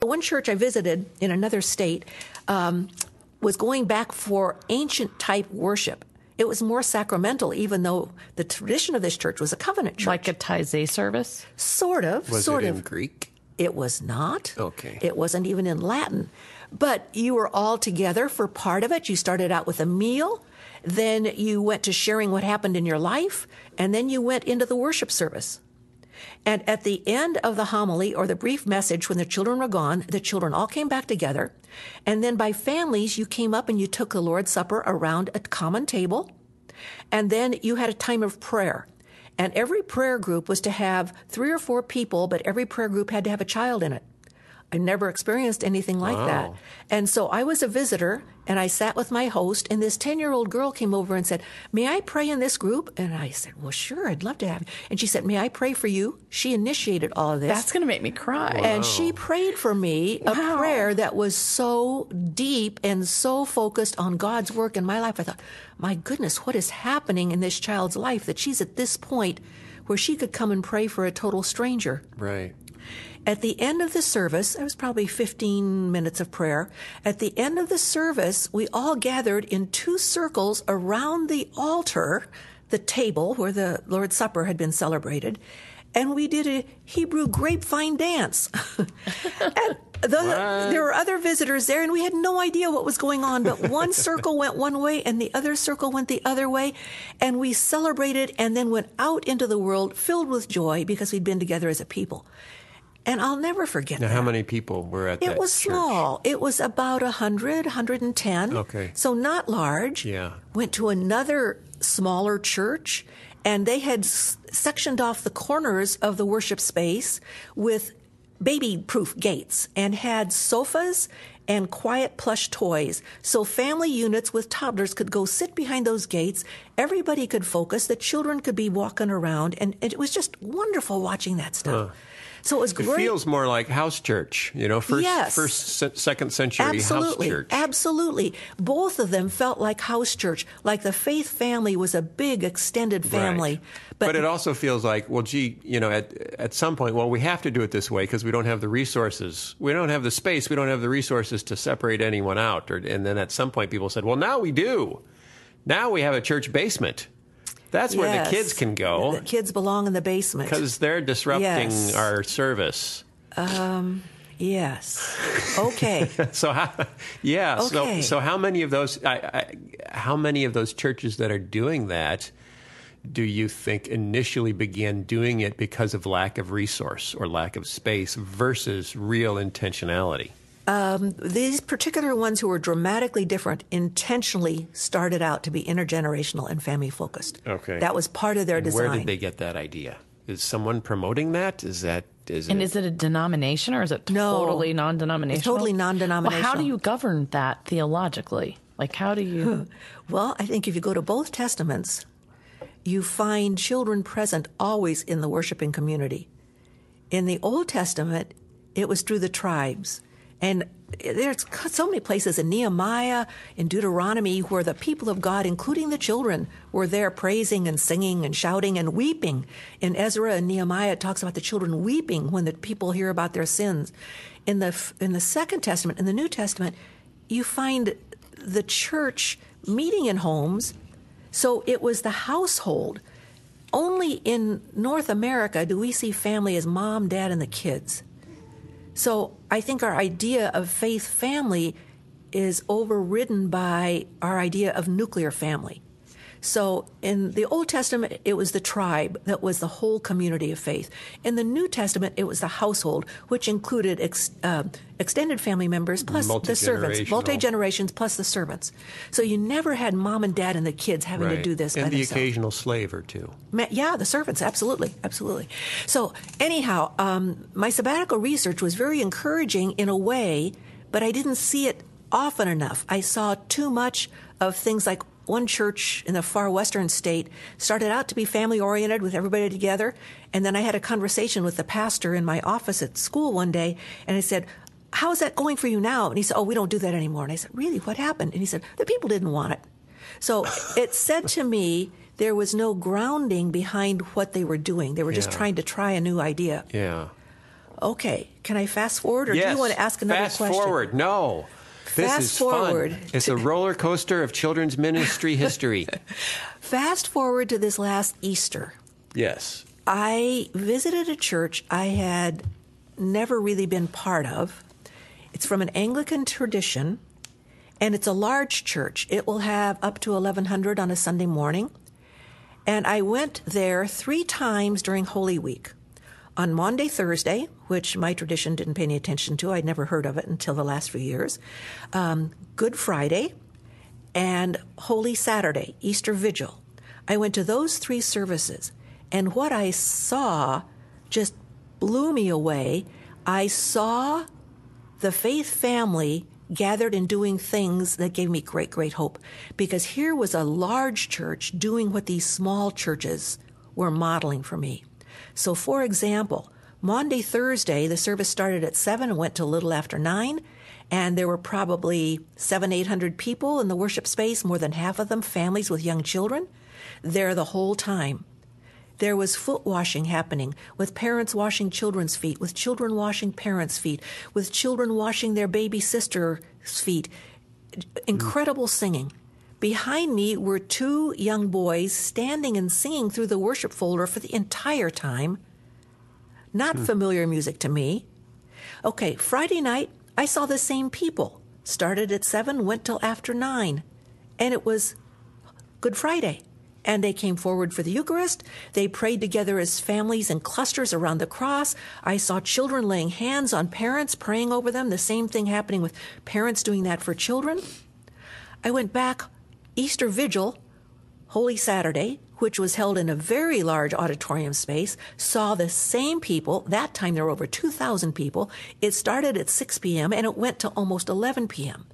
one church I visited in another state was going back for ancient type worship. It was more sacramental, even though the tradition of this church was a covenant church. Like a Taizé service? Sort of. Was sort it of. in Greek? It was not. Okay. It wasn't even in Latin. But you were all together for part of it. You started out with a meal. Then you went to sharing what happened in your life. And then you went into the worship service. And at the end of the homily or the brief message, when the children were gone, the children all came back together. And then by families, you came up and you took the Lord's Supper around a common table. And then you had a time of prayer. And every prayer group was to have 3 or 4 people, but every prayer group had to have a child in it. I never experienced anything like that. And so I was a visitor, and I sat with my host, and this 10-year-old girl came over and said, "May I pray in this group?" And I said, "Well, sure, I'd love to have you." And she said, "May I pray for you?" She initiated all of this. That's going to make me cry. And she prayed for me a prayer that was so deep and so focused on God's work in my life. I thought, my goodness, what is happening in this child's life that she's at this point where she could come and pray for a total stranger? Right. At the end of the service, it was probably 15 minutes of prayer. At the end of the service, we all gathered in 2 circles around the altar, the table where the Lord's Supper had been celebrated, and we did a Hebrew grapevine dance. And there were other visitors there, and we had no idea what was going on, but one circle went one way and the other circle went the other way, and we celebrated and then went out into the world filled with joy because we'd been together as a people. And I'll never forget that. Now, how many people were at that church? It was small. It was about 100, 110. Okay. So not large. Yeah. Went to another smaller church, and they had sectioned off the corners of the worship space with baby-proof gates and had sofas and quiet plush toys. So family units with toddlers could go sit behind those gates. Everybody could focus. The children could be walking around. And it was just wonderful watching that stuff. So it was great. It feels more like house church, second century house church. Absolutely. Both of them felt like house church, like the faith family was a big extended family. Right. But it also feels like, well, gee, at some point, well, we have to do it this way because we don't have the resources. We don't have the space. We don't have the resources to separate anyone out. And then at some point people said, well, now we do. Now we have a church basement. That's where the kids can go. The kids belong in the basement. Because they're disrupting our service. Yes. Okay. So how many of those churches that are doing that do you think initially began doing it because of lack of resource or lack of space versus real intentionality? These particular ones who were dramatically different intentionally started out to be intergenerational and family-focused. Okay. That was part of their design. Where did they get that idea? Is someone promoting that? Is it a denomination or is it totally non-denominational? It's totally non-denominational. Well, how do you govern that theologically? Like, how do you... Well, I think if you go to both Testaments, you find children present always in the worshiping community. In the Old Testament, it was through the tribes. And there's so many places in Nehemiah, in Deuteronomy, where the people of God, including the children, were there praising and singing and shouting and weeping. In Ezra and Nehemiah, it talks about the children weeping when the people hear about their sins. In the Second Testament, in the New Testament, you find the church meeting in homes. So it was the household. Only in North America do we see family as mom, dad, and the kids. So I think our idea of faith family is overridden by our idea of nuclear family. So in the Old Testament, it was the tribe that was the whole community of faith. In the New Testament, it was the household, which included extended family members plus the servants, multi-generations plus the servants. So you never had mom and dad and the kids having to do this by themselves. And the occasional slave or two. Yeah, the servants, absolutely. So anyhow, my sabbatical research was very encouraging in a way, but I didn't see it often enough. I saw too much of things like one church in the far western state started out to be family-oriented with everybody together, and then I had a conversation with the pastor in my office at school one day, and I said, "How is that going for you now?" And he said, "Oh, we don't do that anymore." And I said, "Really? What happened?" And he said, "The people didn't want it." So it said to me there was no grounding behind what they were doing. They were just trying to try a new idea. Yeah. Okay. Can I fast forward, or yes. do you want to ask another question? Fast forward. No. This Fast is forward. fun. It's a roller coaster of children's ministry history. Fast forward to this last Easter. Yes. I visited a church I had never really been part of. It's from an Anglican tradition, and it's a large church. It will have up to 1,100 on a Sunday morning. And I went there 3 times during Holy Week. On Maundy Thursday, which my tradition didn't pay any attention to. I'd never heard of it until the last few years. Good Friday and Holy Saturday, Easter Vigil. I went to those 3 services, and what I saw just blew me away. I saw the faith family gathered and doing things that gave me great, great hope, because here was a large church doing what these small churches were modeling for me. So, for example, Maundy Thursday, the service started at 7 and went till a little after 9, and there were probably 700-800 people in the worship space, more than half of them families with young children, there the whole time. There was foot washing happening, with parents washing children's feet, with children washing parents' feet, with children washing their baby sister's feet. Incredible singing. Behind me were 2 young boys standing and singing through the worship folder for the entire time. Not familiar music to me. Okay, Friday night, I saw the same people. Started at 7, went till after 9. And it was Good Friday. And they came forward for the Eucharist. They prayed together as families in clusters around the cross. I saw children laying hands on parents, praying over them. The same thing happening with parents doing that for children. I went back Easter Vigil, Holy Saturday, which was held in a very large auditorium space, saw the same people. That time there were over 2,000 people. It started at 6 p.m. and it went to almost 11 p.m.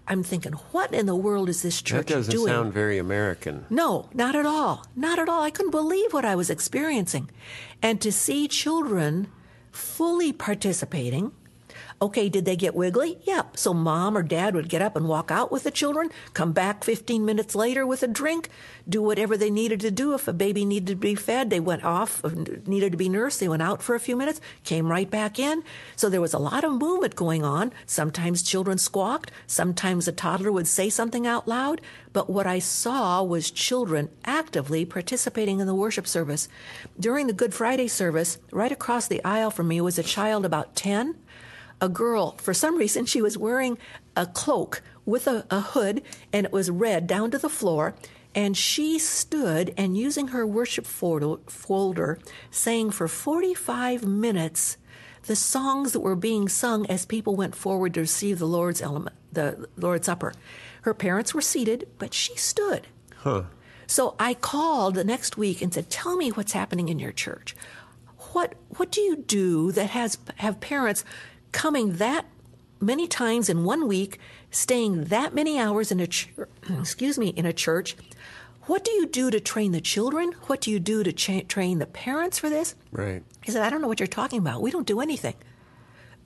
I'm thinking, what in the world is this church doing? That doesn't sound very American. No, not at all. Not at all. I couldn't believe what I was experiencing. And to see children fully participating. Okay, did they get wiggly? Yep. So mom or dad would get up and walk out with the children, come back 15 minutes later with a drink, do whatever they needed to do. If a baby needed to be fed, they went off. If needed to be nursed, they went out for a few minutes, came right back in. So there was a lot of movement going on. Sometimes children squawked. Sometimes a toddler would say something out loud. But what I saw was children actively participating in the worship service. During the Good Friday service, right across the aisle from me was a child about 10. A girl, for some reason, she was wearing a cloak with a hood, and it was red down to the floor. And she stood and, using her worship folder, sang for 45 minutes the songs that were being sung as people went forward to receive the Lord's Supper. Her parents were seated, but she stood. Huh. So I called the next week and said, "Tell me what's happening in your church. What do you do that have parents coming that many times in 1 week, staying that many hours in a church? What do you do to train the children? What do you do to train the parents for this?" Right. He said, "I don't know what you're talking about. We don't do anything."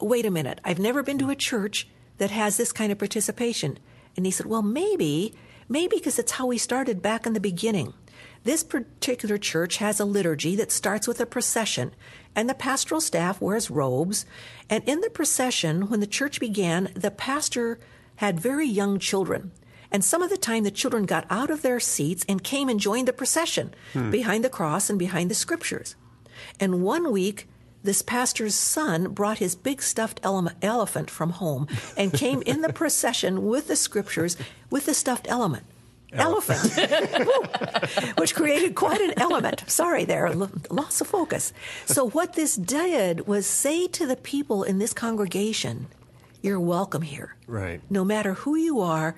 Wait a minute. I've never been to a church that has this kind of participation. And he said, "Well, maybe because it's how we started back in the beginning. This particular church has a liturgy that starts with a procession, and the pastoral staff wears robes. And in the procession, when the church began, the pastor had very young children. And some of the time, the children got out of their seats and came and joined the procession behind the cross and behind the scriptures. And 1 week, this pastor's son brought his big stuffed elephant from home and came in the procession with the scriptures with the stuffed elephant, which created quite an element. Sorry there, loss of focus. So what this did was say to the people in this congregation, "You're welcome here. Right. No matter who you are,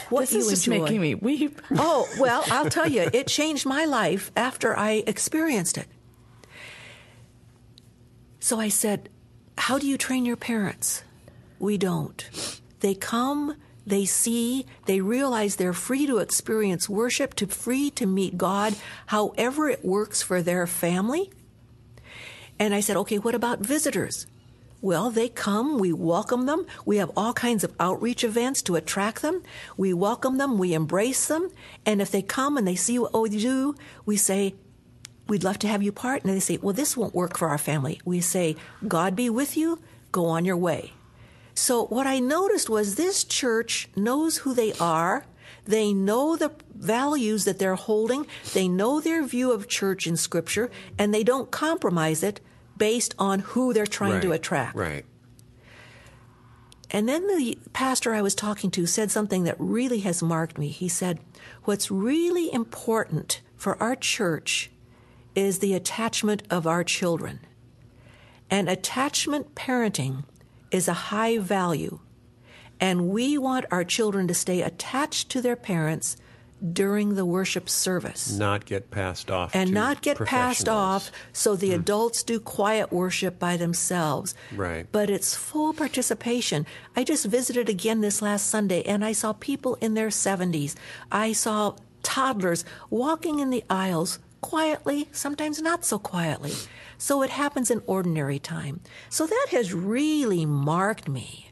what you enjoy." This is just making me weep. Oh, well, I'll tell you, it changed my life after I experienced it. So I said, "How do you train your parents?" We don't. They come, they see, they realize they're free to experience worship, free to meet God, however it works for their family. And I said, "Okay, what about visitors?" Well, they come, we welcome them. We have all kinds of outreach events to attract them. We welcome them, we embrace them. And if they come and they see what we do, we say, we'd love to have you part. And they say, well, this won't work for our family. We say, God be with you. Go on your way. So what I noticed was this church knows who they are. They know the values that they're holding. They know their view of church in Scripture, and they don't compromise it based on who they're trying to attract. Right. And then the pastor I was talking to said something that really has marked me. He said, what's really important for our church is the attachment of our children. And attachment parenting is a high value. And we want our children to stay attached to their parents during the worship service. Not get passed off. And to not get passed off so the adults do quiet worship by themselves. Right. But it's full participation. I just visited again this last Sunday, and I saw people in their 70s. I saw toddlers walking in the aisles quietly, sometimes not so quietly. So it happens in ordinary time. So that has really marked me.